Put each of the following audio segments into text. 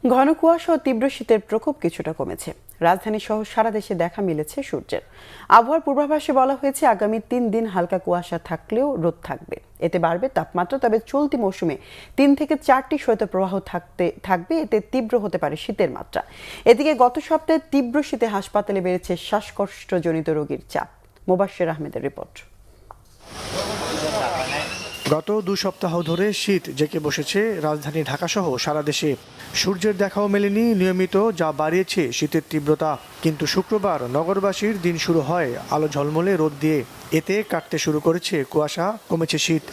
ঘন কুয়াশা ও তীব্র শীতের প্রকোপ কিছুটা কমেছে। রাজধানী সহ সারা দেশে দেখা মিলেছে সূর্যের। আবহাওয়ার পূর্বাভাসে বলা হয়েছে আগামী 3 দিন হালকা কুয়াশা থাকলেও রোদ থাকবে। এতে বাড়বে তাপমাত্রা। তবে চলতি মৌসুমে 3 থেকে 4টি শৈত্যপ্রবাহ থাকবে। এতে তীব্র হতে পারে শীতের মাত্রা। এদিকে গত সপ্তাহে তীব্র শীতে হাসপাতালে বেড়েছে শ্বাসকষ্টজনিত রোগীর চাপ। মোবাশ্বের আহমেদের রিপোর্ট। গত 2 সপ্তাহ ধরে শীত জেঁকে বসেছে রাজধানী ঢাকাসহ সারা দেশে। সূর্যের দেখাও মেলেনি নিয়মিত, যা বাড়িয়েছে শীতের তীব্রতা। কিন্তু শুক্রবার নগরবাসীর দিন শুরু হয় আলো ঝলমলে রোদ দিয়ে। এতে কাটতে শুরু করেছে কুয়াশা, কমেছে শীত।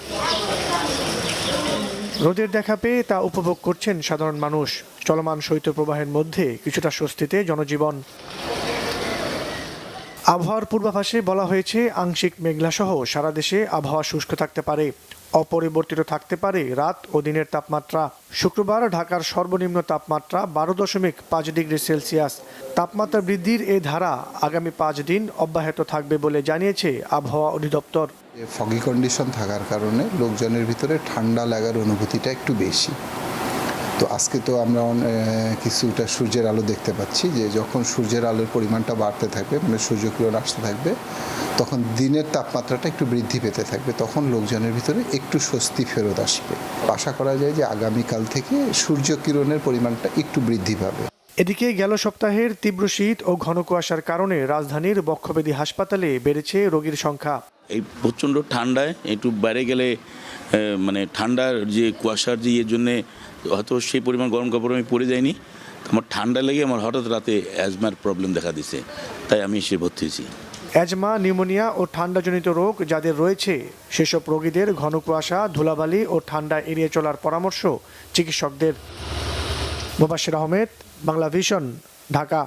রোদের দেখা পেয়ে তা উপভোগ করছেন সাধারণ মানুষ। চলমান শৈত্যপ্রবাহের মধ্যে কিছুটা স্বস্তিতে জনজীবন। আবহাওয়ার পূর্বাভাসে বলা হয়েছে আংশিক মেঘলাসহ সারা দেশে আবহাওয়া শুষ্ক থাকতে পারে। অপরিবর্তিত থাকতে পারে রাত ও দিনের তাপমাত্রা। শুক্রবার ঢাকার সর্বনিম্ন তাপমাত্রা 12.5 ডিগ্রি সেলসিয়াস। তাপমাত্রা বৃদ্ধির এ ধারা আগামী 5 দিন অব্যাহত থাকবে বলে জানিয়েছে আবহাওয়া অধিদপ্তর। ফগি কন্ডিশন থাকার কারণে লোকজনের ভিতরে ঠান্ডা লাগার অনুভূতিটা একটু বেশি। তো আজকে তো আমরা কিছুটা সূর্যের আলো দেখতে পাচ্ছি, যে যখন সূর্যের আলোর পরিমাণটা বাড়তে থাকবে, মানে সূর্যকিরণ আসতে থাকবে, তখন দিনের তাপমাত্রাটা একটু বৃদ্ধি পেতে থাকবে। তখন লোকজনের ভিতরে একটু স্বস্তি ফেরত আসবে। আশা করা যায় যে আগামীকাল থেকে সূর্যকিরণের পরিমাণটা একটু বৃদ্ধি পাবে। এদিকে গেল সপ্তাহের তীব্র শীত ও ঘন কুয়াশার কারণে রাজধানীর বক্ষব্যাধি হাসপাতালে বেড়েছে রোগীর সংখ্যা। এই প্রচণ্ড ঠান্ডায় একটু বাইরে গেলে মানে ঠান্ডার যে কুয়াশার যে ইয়ের জন্যে হয়তো সেই পরিমাণ গরম কাপড় আমি পরে যাইনি। আমার ঠান্ডা লেগে আমার হঠাৎ রাতে অ্যাজমার প্রবলেম দেখা দিছে, তাই আমি এসে ভর্তি হয়েছি। অ্যাজমা, নিউমোনিয়া ও ঠান্ডাজনিত রোগ যাদের রয়েছে সেসব রোগীদের ঘন কুয়াশা, ধুলাবালি ও ঠান্ডা এড়িয়ে চলার পরামর্শ চিকিৎসকদের। মোবাশ্বের আহমেদ, বাংলা ভিশন, ঢাকা।